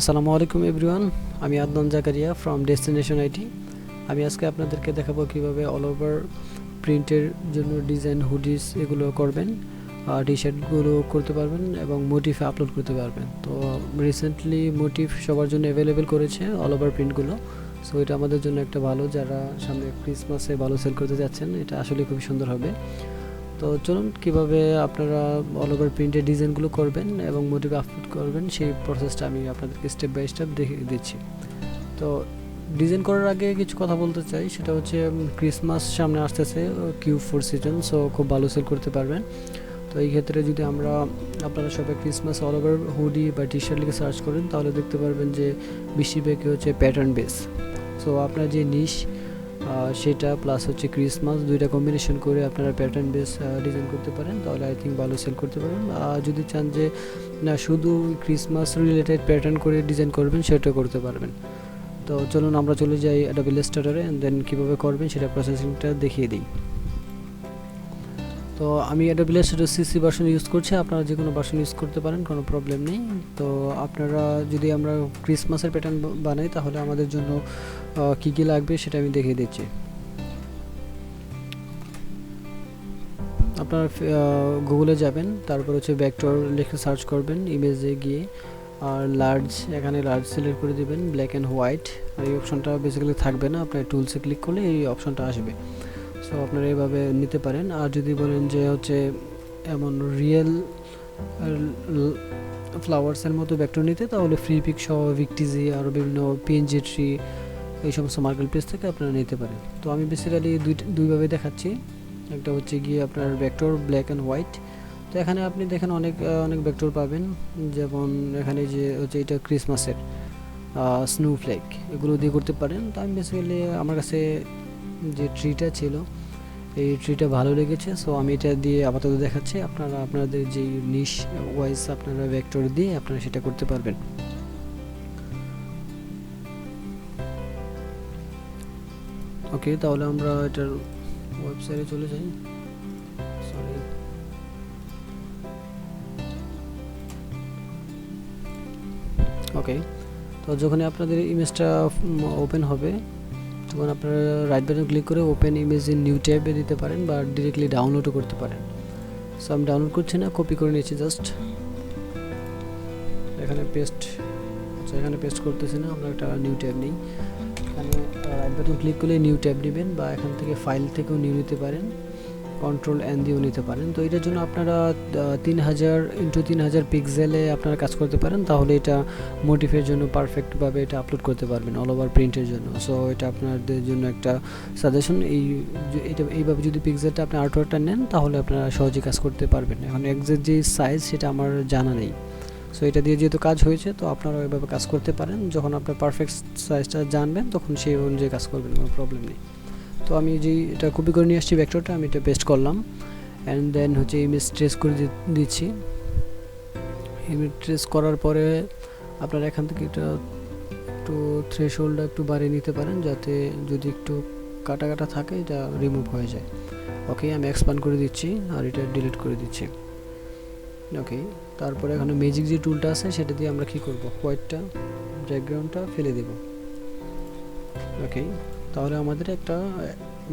আসসালামু আলাইকুম এভরিওয়ান, আমি Adnan Zakaria from destination IT. আমি আজকে আপনাদেরকে দেখাবো কিভাবে অল ওভার প্রিন্টের জন্য ডিজাইন হুডিস এগুলো করবেন, টি শার্টগুলো করতে পারবেন এবং মোটিফে আপলোড করতে পারবেন। তো রিসেন্টলি মোটিফ সবার জন্য অ্যাভেলেবেল করেছে অল ওভার প্রিন্টগুলো। সো এটা আমাদের জন্য একটা ভালো, যারা সামনে ক্রিসমাসে ভালো সেল করতে যাচ্ছেন, এটা আসলে খুবই সুন্দর হবে। তো চলুন কিভাবে আপনারা অল ওভার প্রিন্টের ডিজাইনগুলো করবেন এবং মোটিভ আপলোড করবেন সেই প্রসেসটা আমি আপনাদেরকে স্টেপ বাই স্টেপ দেখিয়ে দিচ্ছি। তো ডিজাইন করার আগে কিছু কথা বলতে চাই, সেটা হচ্ছে ক্রিসমাস সামনে আসতেছে, Q4 সিজন, সো খুব ভালো সেল করতে পারবেন। তো এই ক্ষেত্রে যদি আপনারা সবাই ক্রিসমাস অল ওভার হুডি বা টি শার্ট লিখে সার্চ করেন, তাহলে দেখতে পারবেন যে বেশিরভাগই হচ্ছে প্যাটার্ন বেস। সো আপনার যে নিশ সেটা প্লাস হচ্ছে ক্রিসমাস, দুইটা কম্বিনেশন করে আপনারা প্যাটার্ন বেস ডিজাইন করতে পারেন, তাহলে আই থিঙ্ক ভালো সেল করতে পারেন। যদি চান যে না শুধু ক্রিসমাস রিলেটেড প্যাটার্ন করে ডিজাইন করবেন, সেটাও করতে পারবেন। তো চলুন আমরা চলে যাই অ্যাডোবি ইলাস্ট্রেটরে, অ্যান্ড দেন কীভাবে করবেন সেটা প্রসেসিংটা দেখিয়ে দিই। তো আমি Adobe Illustrator CC version use করছি, আপনারা যে কোনো ভার্সন ইউজ করতে পারেন, কোনো প্রবলেম নেই। তো আপনারা যদি আমরা ক্রিসমাসের প্যাটার্ন বানাই, তাহলে আমাদের জন্য কী কী লাগবে সেটা আমি দেখিয়ে দিচ্ছি। আপনারা গুগলে যাবেন, তারপর হচ্ছে ভেক্টর লিখে সার্চ করবেন, ইমেজে গিয়ে আর লার্জ, এখানে লার্জ সিলেক্ট করে দিবেন, ব্ল্যাক অ্যান্ড হোয়াইট। আর এই অপশনটা বেসিক্যালি থাকবে না, আপনার টুলসে ক্লিক করলে এই অপশনটা আসবে। সো আপনারা এইভাবে নিতে পারেন। আর যদি বলেন যে হচ্ছে এমন রিয়েল ফ্লাওয়ার্সের মতো ভেক্টর নিতে, তাহলে ফ্রি পিক সহ ভিকটিজি আর বিভিন্ন পিএনজি ট্রি এই সমস্ত মার্কেট প্লেস থেকে আপনারা নিতে পারেন। তো আমি বেসিক্যালি দুইভাবে দেখাচ্ছি। একটা হচ্ছে গিয়ে আপনার ভেক্টর ব্ল্যাক অ্যান্ড হোয়াইট। তো এখানে আপনি দেখেন অনেক অনেক ভেক্টর পাবেন, যেমন এখানে যে হচ্ছে এটা ক্রিসমাসের স্নোফ্লেক, এগুলো দিয়ে করতে পারেন। তো আমি বেসিক্যালি আমার কাছে যে ট্রিটা ছিল, এই ট্রিটা ভালো লেগেছে, সো আমি এটা দিয়ে আপাতত দেখাচ্ছি। আপনারা আপনাদের যে নিশ ওয়াইজ আপনারা ভেক্টর দিয়ে আপনারা সেটা করতে পারবেন। ওকে, তাহলে আমরা এটার ওয়েবসাইটে চলে যাই। সরি, ওকে। তো যখন আপনাদের ইমেজটা ওপেন হবে, তখন আপনারা রাইট বাটন ক্লিক করে ওপেন ইমেজ ইন নিউ ট্যাবে দিতে পারেন, বা ডিরেক্টলি ডাউনলোডও করতে পারেন। সো আমি ডাউনলোড করছি না, কপি করে নিয়েছি জাস্ট। এখানে পেস্ট করতেছি না, আমরা একটা নিউ ট্যাব নিই। এখানে রাইট বাটন ক্লিক করলে নিউ ট্যাব নেবেন, বা এখান থেকে ফাইল থেকেও নিয়ে নিতে পারেন, কন্ট্রোল এন দিয়েও নিতে পারেন। তো এটার জন্য আপনারা 3000x3000 পিক্সেলে আপনারা কাজ করতে পারেন, তাহলে এটা মোটিফের জন্য পারফেক্টভাবে এটা আপলোড করতে পারবেন অল ওভার প্রিন্টের জন্য। সো এটা আপনাদের জন্য একটা সাজেশন। এইভাবে যদি পিক্সেলটা আপনি আর্টওয়ার্কটা নেন, তাহলে আপনারা সহজে কাজ করতে পারবেন। এখন এক্সাক্ট যে সাইজ সেটা আমার জানা নেই, সো এটা দিয়ে যেহেতু কাজ হয়েছে, তো আপনারা ওইভাবে কাজ করতে পারেন। যখন আপনার পারফেক্ট সাইজটা জানবেন, তখন সেই অনুযায়ী কাজ করবেন, কোনো প্রবলেম নেই। তো আমি এটা কপি করে নিয়ে আসছি ভেক্টরটা, আমি এটা পেস্ট করলাম, অ্যান্ড দেন হচ্ছে ইমেজ ট্রেস করে দিচ্ছি। ইমেজ ট্রেস করার পরে আপনারা এখান থেকে এটা একটু থ্রেশহোল্ডটা একটু বাড়িয়ে নিতে পারেন, যাতে যদি একটু কাটা কাটা থাকে এটা রিমুভ হয়ে যায়। ওকে, আমি এক্সপ্যান্ড করে দিচ্ছি আর এটা ডিলিট করে দিচ্ছি। ওকে, তারপরে এখানে ম্যাজিক যে টুলটা আছে, সেটা দিয়ে আমরা কি করব, হোয়াইটটা ব্যাকগ্রাউন্ডটা ফেলে দেব। ওকে, তাহলে আমাদের একটা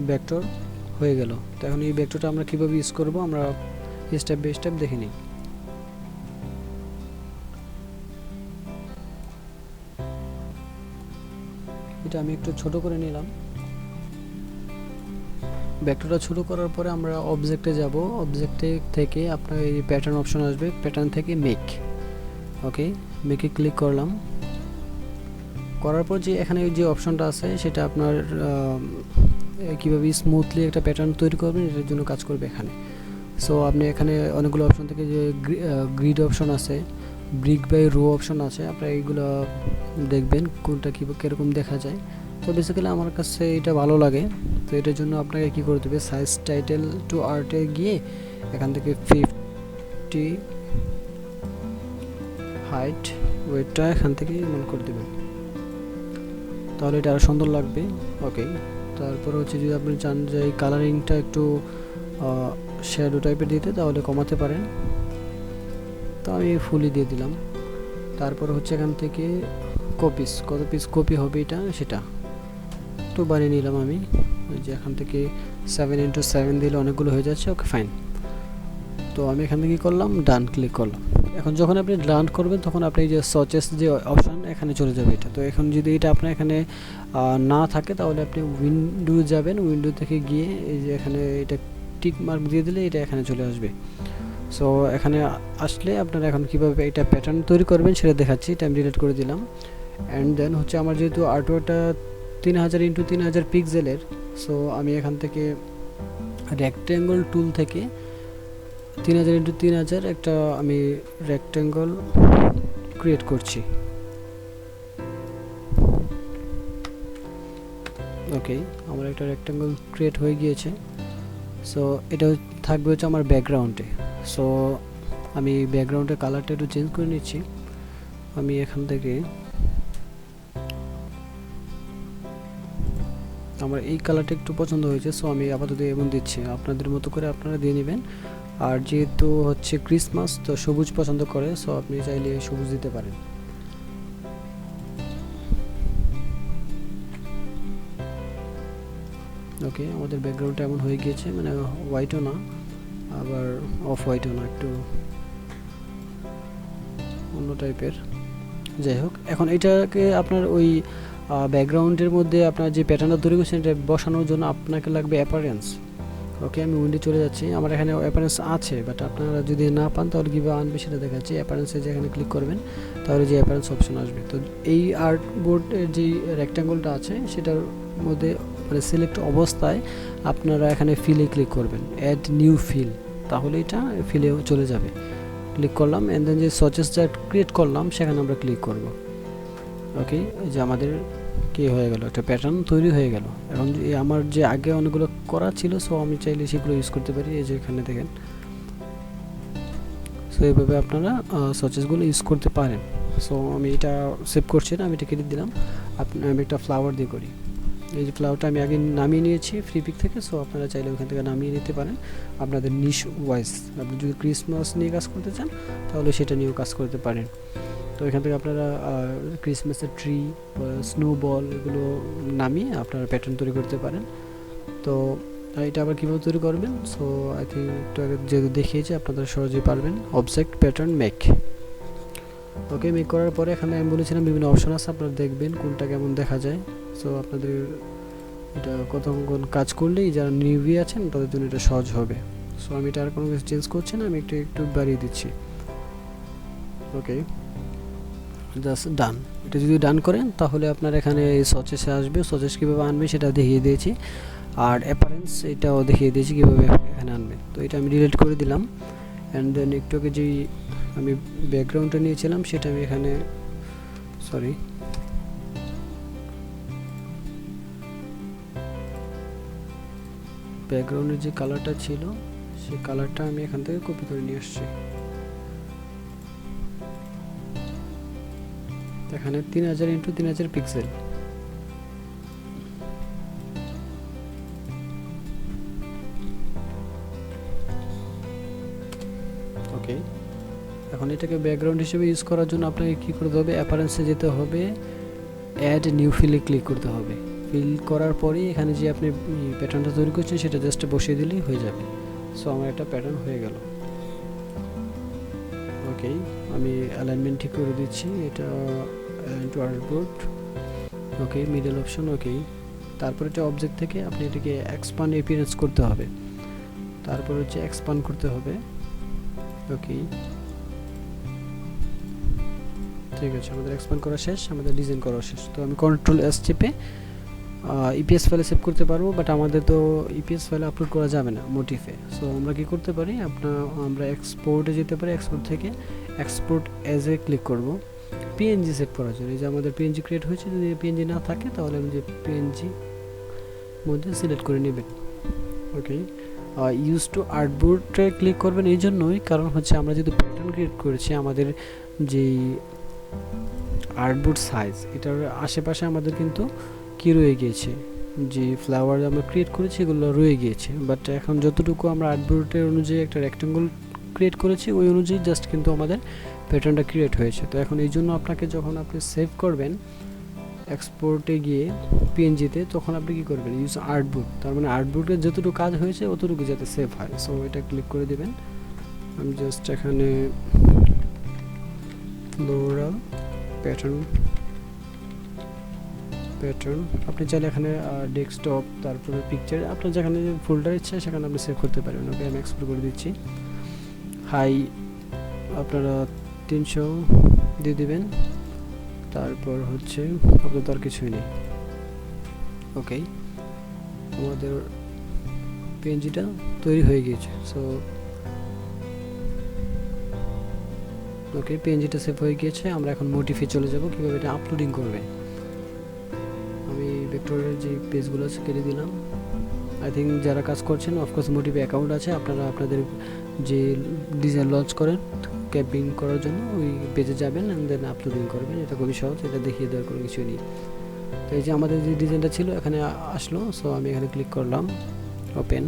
ভেক্টর হয়ে গেল। তো এখন এই ভেক্টরটা আমরা কীভাবে ইউজ করব, আমরা স্টেপ বাই স্টেপ দেখে নিই। এটা আমি একটু ছোট করে নিলাম। ভেক্টরটা ছোট করার পরে আমরা অবজেক্টে যাব, অবজেক্টে থেকে আপনার এই প্যাটার্ন অপশন আসবে, প্যাটার্ন থেকে মেক। ওকে, মেকে ক্লিক করলাম। করার পর যে এখানে যে অপশনটা আছে, সেটা আপনার কীভাবে স্মুথলি একটা প্যাটার্ন তৈরি করবেন, এটার জন্য কাজ করবে এখানে। সো আপনি এখানে অনেকগুলো অপশন থেকে যে গ্রিড অপশন আছে, ব্রিক বাই রো অপশন আছে, আপনারা এইগুলো দেখবেন কোনটা কীরকম দেখা যায়। তো বেসিক্যালি আমার কাছে এটা ভালো লাগে। তো এটার জন্য আপনাকে কী করতে হবে, সাইজ টাইটেল টু আর্টে গিয়ে এখান থেকে 50 হাইট ওয়েটটা এখান থেকে মনে করে দেবেন, তাহলে এটা আরও সুন্দর লাগবে। ওকে, তারপর হচ্ছে যদি আপনি চান যে এই কালারিংটা একটু শ্যাডো টাইপের দিতে, তাহলে কমাতে পারেন। তো আমি ফুলই দিয়ে দিলাম। তারপর হচ্ছে এখান থেকে কত পিস কপি হবে এটা সেটা একটু বানিয়ে নিলাম আমি, যে এখান থেকে 7x7 দিলে অনেকগুলো হয়ে যাচ্ছে। Okay fine. তো আমি এখান থেকে কী করলাম, ডান ক্লিক করলাম। এখন যখন আপনি ডান করবেন তখন আপনি এই যে সার্চেস যে অপশান এখানে চলে যাবে এটা। তো এখন যদি এটা আপনার এখানে না থাকে তাহলে আপনি উইন্ডো যাবেন, উইন্ডো থেকে গিয়ে এই যে এখানে এটা টিক মার্ক দিয়ে দিলে এটা এখানে চলে আসবে। সো এখানে আসলে আপনারা এখন কীভাবে এটা প্যাটার্ন তৈরি করবেন সেটা দেখাচ্ছি। এটা আমি ডিলিট করে দিলাম। অ্যান্ড দেন হচ্ছে আমার যেহেতু আর্টওয়ার্কটা 3000x3000 পিক্সেলের, সো আমি এখান থেকে রেক্ট্যাঙ্গল টুল থেকে 3000x3000 একটা আমি রেক্ট্যাঙ্গল ক্রিয়েট করছি। ওকে, আমার একটা রেক্ট্যাঙ্গল ক্রিয়েট হয়ে গিয়েছে। সো এটা থাকবে হচ্ছে আমার ব্যাকগ্রাউন্ডে। সো আমি ব্যাকগ্রাউন্ডের কালারটা একটু চেঞ্জ করে নিচ্ছি। আমি এখান থেকে আমার এই কালারটা একটু পছন্দ হয়েছে, সো আমি আপাতত এমন দিচ্ছি। আপনাদের মতো করে আপনারা দিয়ে নেবেন। আর যেহেতু হচ্ছে ক্রিসমাস, তো সবুজ পছন্দ করে, সো আপনি চাইলে সবুজ দিতে পারেন। ওকে, আমাদের ব্যাকগ্রাউন্ডটা এমন হয়ে গিয়েছে, মানে হোয়াইটও না আবার অফ হোয়াইটও না, একটু অন্য টাইপের। যাই হোক, এখন এটাকে আপনার ওই ব্যাকগ্রাউন্ডের মধ্যে আপনার যে প্যাটার্নটা তৈরি করছেন এটা বসানোর জন্য আপনাকে লাগবে অ্যাপারেন্স। ওকে, আমি উইন্ডো চলে যাচ্ছি। আমার এখানে অ্যাপারেন্স আছে, বাট আপনারা যদি না পান তাহলে কীভাবে আনবে সেটা দেখাচ্ছি। অ্যাপারেন্সে যেখানে ক্লিক করবেন তাহলে যে অ্যাপারেন্স অপশন আসবে, তো এই আর্ট বোর্ডের যে রেক্ট্যাঙ্গলটা আছে সেটার মধ্যে মানে সিলেক্ট অবস্থায় আপনারা এখানে ফিলে ক্লিক করবেন, অ্যাড নিউ ফিল, তাহলে এটা ফিলে চলে যাবে। ক্লিক করলাম, অ্যান্ড দেন যে সার্চেস যা ক্রিয়েট করলাম সেখানে আমরা ক্লিক করব। ওকে, যে আমাদের কি হয়ে গেল, একটা প্যাটার্ন তৈরি হয়ে গেল। এখন আমার যে আগে অনেকগুলো করা ছিল, সো আমি চাইলে সেগুলো ইউজ করতে পারি। এই যে এখানে দেখেন, সো এইভাবে আপনারা সার্চেসগুলো ইউজ করতে পারেন। সো আমি এটা সেভ করছি না, আমি এটা কেটে দিলাম। আমি একটা ফ্লাওয়ার দিয়ে করি। এই যে ফ্লাওয়ারটা আমি আগে নামিয়ে নিয়েছি ফ্রি পিক থেকে, সো আপনারা চাইলে ওখান থেকে নামিয়ে নিতে পারেন আপনাদের নিশ ওয়াইজ। আপনি যদি ক্রিসমাস নিয়ে কাজ করতে চান তাহলে সেটা নিয়েও কাজ করতে পারেন। তো এখান থেকে আপনারা ক্রিসমাসের ট্রি, স্নোবল এগুলো নামিয়ে আপনারা প্যাটার্ন তৈরি করতে পারেন। তো এটা আবার কীভাবে তৈরি করবেন, সো আই থিঙ্ক একটু আগে যেহেতু দেখিয়েছি আপনারা সহজেই পারবেন। Object pattern make. Okay, make করার পরে এখানে আমি বলেছিলাম বিভিন্ন অপশন আছে, আপনারা দেখবেন কোনটা কেমন দেখা যায়। সো আপনাদের এটা কতক্ষণ কাজ করলেই যারা নিউবি আছেন তাদের জন্য এটা সহজ হবে। সো আমি এটা আর কোনো কিছু চেঞ্জ করছি না, আমি একটু বাড়িয়ে দিচ্ছি। ওকে, জাস্ট ডান। এটা যদি ডান করেন তাহলে আপনার এখানে সার্চেসে আসবে। সার্চেস কীভাবে আনবে সেটা দেখিয়ে দিয়েছি, আর অ্যাপারেন্স এটাও দেখিয়ে দিয়েছি কীভাবে এখানে আনবে। তো এটা আমি ডিলিট করে দিলাম। অ্যান্ড দেন একটু আগে যেই আমি ব্যাকগ্রাউন্ডটা নিয়েছিলাম সেটা আমি এখানে ব্যাকগ্রাউন্ডের যে কালারটা ছিল সেই কালারটা আমি এখান থেকে কপি করে নিয়ে আসছি। এখানে 3000x3000 পিক্সেল। ওকে, এখন এটাকে ব্যাকগ্রাউন্ড হিসেবে ইউজ করার জন্য আপনাকে কী করতে হবে, অ্যাপারেন্সে যেতে হবে, অ্যাড নিউ ফিলে ক্লিক করতে হবে। ফিল করার পরেই এখানে যে আপনি প্যাটার্নটা তৈরি করছেন সেটা জাস্ট বসিয়ে দিলেই হয়ে যাবে। সো আমার একটা প্যাটার্ন হয়ে গেল। ওকে, আমি অ্যালাইনমেন্ট ঠিক করে দিচ্ছি। এটা টু আর্টবোর্ড। ওকে, মিডল অপশন। ওকে, তারপর এটা অবজেক্ট থেকে আপনি এটাকে এক্সপান্ড অ্যাপিয়ারেন্স করতে হবে, তারপর হচ্ছে এক্সপান্ড করতে হবে। ওকে, ঠিক আছে, আমাদের এক্সপান্ড করা শেষ, আমাদের ডিজাইন করা শেষ। তো আমি কন্ট্রোল এস চেপে ইপিএস ফাইলে সেভ করতে পারবো, বাট আমাদের তো ইপিএস ফাইলে আপলোড করা যাবে না মোটিফে। সো আমরা কি করতে পারি, আমরা এক্সপোর্টে যেতে পারি। এক্সপোর্ট থেকে এক্সপোর্ট অ্যাজ এ ক্লিক করব পিএনজি সেভ করার জন্য। এই যে আমাদের পিএনজি ক্রিয়েট হয়েছে, যদি পিএনজি না থাকে তাহলে আমি যে পিএনজি মধ্যে সিলেক্ট করে নেবেন। ওকে, ইউজ টু আর্টবোর্ডে ক্লিক করবেন এই জন্যই, কারণ হচ্ছে আমরা যেহেতু প্যাটার্ন ক্রিয়েট করেছি, আমাদের যেই আর্টবোর্ড সাইজ এটার আশেপাশে আমাদের কিন্তু কি রয়ে গিয়েছে, যে ফ্লাওয়ার আমরা ক্রিয়েট করেছি এগুলো রয়ে গিয়েছে। বাট এখন যতটুকু আমরা আর্টবোর্ডের অনুযায়ী একটা রেক্ট্যাঙ্গল ক্রিয়েট করেছি ওই অনুযায়ী জাস্ট কিন্তু আমাদের প্যাটার্নটা ক্রিয়েট হয়েছে। তো এখন এই জন্য আপনাকে যখন আপনি সেভ করবেন এক্সপোর্টে গিয়ে পিএনজিতে, তখন আপনি কি করবেন, ইউজ আর্টবুক, তার মানে আর্টবুকের যতটুকু কাজ হয়েছে অতটুকু যাতে সেভ হয়। সো এটা ক্লিক করে দেবেন। আমি জাস্ট এখানে ফ্লোরাল প্যাটার্ন আপনি চাইলে এখানে ডেস্কটপ, তারপরে পিকচার, আপনার যেখানে ফোল্ডার ইচ্ছে সেখানে আপনি সেভ করতে পারবেন। ওকে, আমি এক্সপোর্ট করে দিচ্ছি। হাই আপনারা 300 দিয়ে দিবেন, তারপর হচ্ছে আপনার তো আর কিছুই নেই। ওকে, আমাদের পিএনজিটা তৈরি হয়ে গিয়েছে। সো ওকে, পিএনজিটা সেভ হয়ে গিয়েছে। আমরা এখন মোটিফে চলে যাব কীভাবে এটা আপলোডিং করবে। আমি ভেক্টরের যে পেজগুলো আছে কেটে দিলাম। আই থিঙ্ক যারা কাজ করছেন অফকোর্স মোটিভে অ্যাকাউন্ট আছে, আপনারা আপনাদের যে ডিজাইন লঞ্চ করেন ক্যাম্পিং করার জন্য ওই পেজে যাবেন অ্যান্ড দেন আপলোডিং করবেন। এটা খুবই সহজ, এটা দেখিয়ে দেওয়ার কোনো কিছুই নেই। তো এই যে আমাদের যে ডিজাইনটা ছিল এখানে আসলো। সো আমি এখানে ক্লিক করলাম, ওপেন।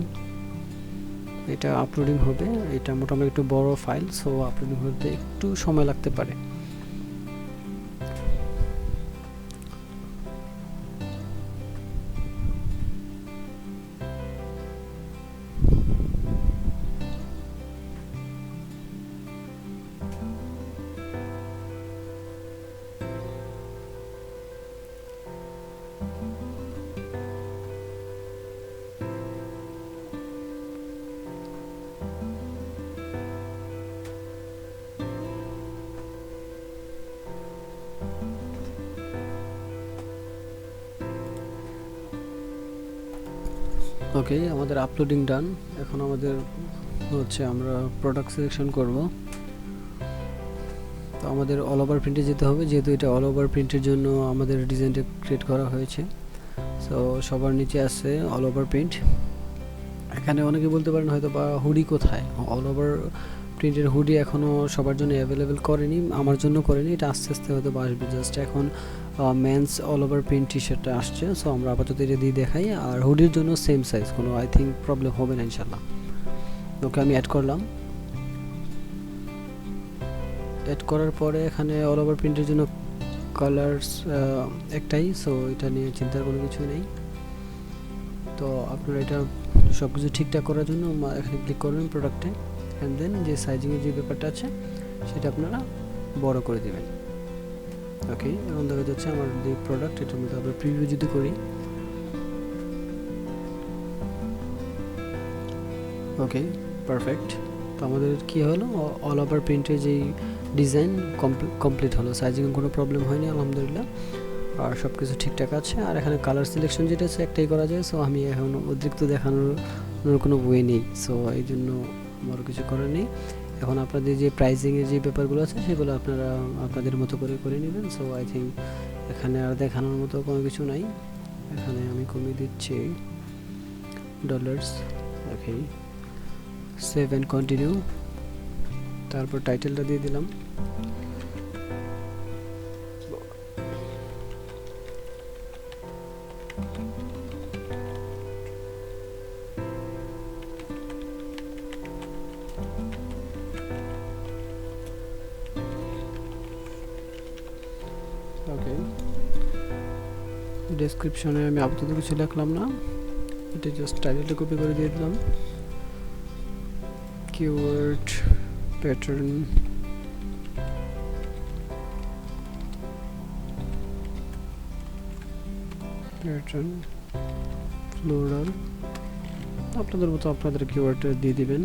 এটা আপলোডিং হবে। এটা মোটামুটি একটু বড় ফাইল, সো আপলোডিং হতে একটু সময় লাগতে পারে। ওকে, আমাদের আপলোডিং ডান। এখন আমাদের হচ্ছে আমরা প্রোডাক্ট সিলেকশন করব। তো আমাদের অল ওভার প্রিন্টে যেতে হবে, যেহেতু এটা অল ওভার প্রিন্টের জন্য আমাদের ডিজাইনটা ক্রিয়েট করা হয়েছে। সো সবার নিচে আছে অল ওভার প্রিন্ট। এখানে অনেকে বলতে পারেন হয়তো বা হুডি কোথায়, অল ওভার প্রিন্টের হুডি এখনও সবার জন্য অ্যাভেলেবেল করেনি, আমার জন্য করেনি, এটা আস্তে আস্তে হয়তো আসবে। জাস্ট এখন মেন্স অল ওভার প্রিন্ট টি শার্টটা আসছে। সো আমরা আপাতত এটা দিয়ে দেখাই। আর হুডির জন্য সেম সাইজ, কোনো আই থিঙ্ক প্রবলেম হবে না ইনশাল্লাহ। ওকে, আমি অ্যাড করলাম। অ্যাড করার পরে এখানে অল ওভার প্রিন্টের জন্য কালার্স একটাই, সো এটা নিয়ে চিন্তার কোনো কিছু নেই। তো আপনারা এটা সব কিছু ঠিকঠাক করার জন্য এখানে ক্লিক করবেন প্রোডাক্টে, অ্যান্ড দেন যে সাইজিংয়ের যে ব্যাপারটা আছে সেটা আপনারা বড় করে দেবেন। ওকে, এখন দেখা যাচ্ছে আমার যে প্রোডাক্ট, এটার মধ্যে আমরা প্রিভিউ যদি করি, ওকে পারফেক্ট। তো আমাদের কী হলো, অল ওভার প্রিন্টের যেই ডিজাইন কমপ্লিট হলো, সাইজিংয়ে কোনো প্রবলেম হয়নি আলহামদুলিল্লাহ, আর সব কিছু ঠিকঠাক আছে। আর এখানে কালার সিলেকশন যেটা আছে একটাই করা যায়। সো আমি এখন অতিরিক্ত দেখানোর কোনো ওয়ে নেই, সো এই জন্য আমার কিছু করার নেই। এখন আপনাদের যে প্রাইসিংয়ের যে ব্যাপারগুলো আছে সেগুলো আপনারা আপনাদের মতো করে নেবেন। সো আই থিঙ্ক এখানে আর দেখানোর মতো কোনো কিছু নাই। এখানে আমি কমিয়ে দিচ্ছি dollars. Okay, save and continue. তারপর টাইটেলটা দিয়ে দিলাম। ওকে, ডেসক্রিপশনে আমি আপাতত কিছু লিখলাম না, এটা জাস্ট টাইটেলটা কপি করে দিয়ে দিলাম। কিওয়ার্ড প্যাটার্ন ফ্লোরাল, আপনাদের মতো আপনাদের কিওয়ার্ডটা দিয়ে দিবেন।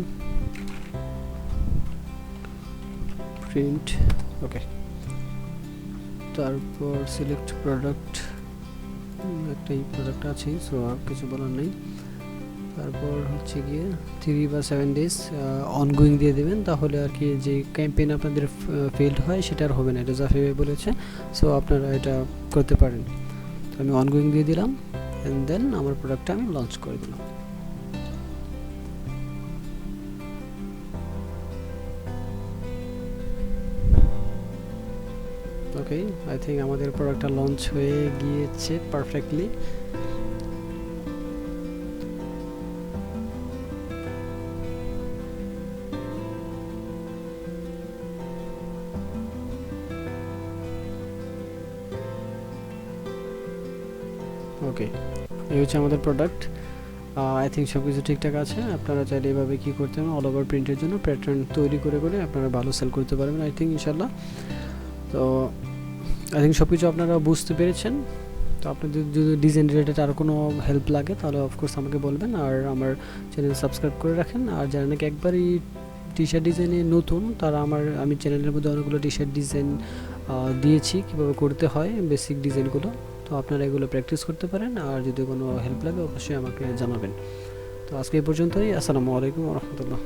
প্রিন্ট, ওকে। তারপর সিলেক্ট প্রোডাক্ট, একটাই প্রোডাক্ট আছে, সো আর কিছু বলার নেই। তারপর হচ্ছে গিয়ে 3 বা 7 ডেজ অনগোয়িং দিয়ে দেবেন, তাহলে আর কি যে ক্যাম্পেইন আপনাদের ফেলড হয় সেটা আর হবে না, এটা জাফিয়ে বলেছে। সো আপনারা এটা করতে পারেন। তো আমি অনগোয়িং দিয়ে দিলাম, অ্যান্ড দেন আমার প্রোডাক্টটা আমি লঞ্চ করে দিলাম। ওকে, আই থিঙ্ক আমাদের প্রোডাক্টটা লঞ্চ হয়ে গিয়েছে পারফেক্টলি। ওকে, এই হচ্ছে আমাদের প্রোডাক্ট। আই থিঙ্ক সব কিছু ঠিকঠাক আছে। আপনারা চাইলে এভাবে কী করতে পারেন, অল ওভার প্রিন্টের জন্য প্যাটার্ন তৈরি করে করে আপনারা ভালো সেল করতে পারবেন আই থিঙ্ক ইনশাল্লাহ। তো আই থিঙ্ক সব কিছু আপনারা বুঝতে পেরেছেন। তো আপনাদের যদি ডিজাইন রিলেটেড আরও কোনো হেল্প লাগে তাহলে অফকোর্স আমাকে বলবেন, আর আমার চ্যানেল সাবস্ক্রাইব করে রাখেন। আর যারা নাকি একবারই টি শার্ট ডিজাইনে নতুন, তারা আমি চ্যানেলের মধ্যে অনেকগুলো টি শার্ট ডিজাইন দিয়েছি কীভাবে করতে হয় বেসিক ডিজাইনগুলো। তো আপনারা এগুলো প্র্যাকটিস করতে পারেন, আর যদি কোনো হেল্প লাগে অবশ্যই আমাকে জানাবেন। তো আজকে এই পর্যন্তই। আসসালামু আলাইকুম ওয়া রাহমাতুল্লাহ।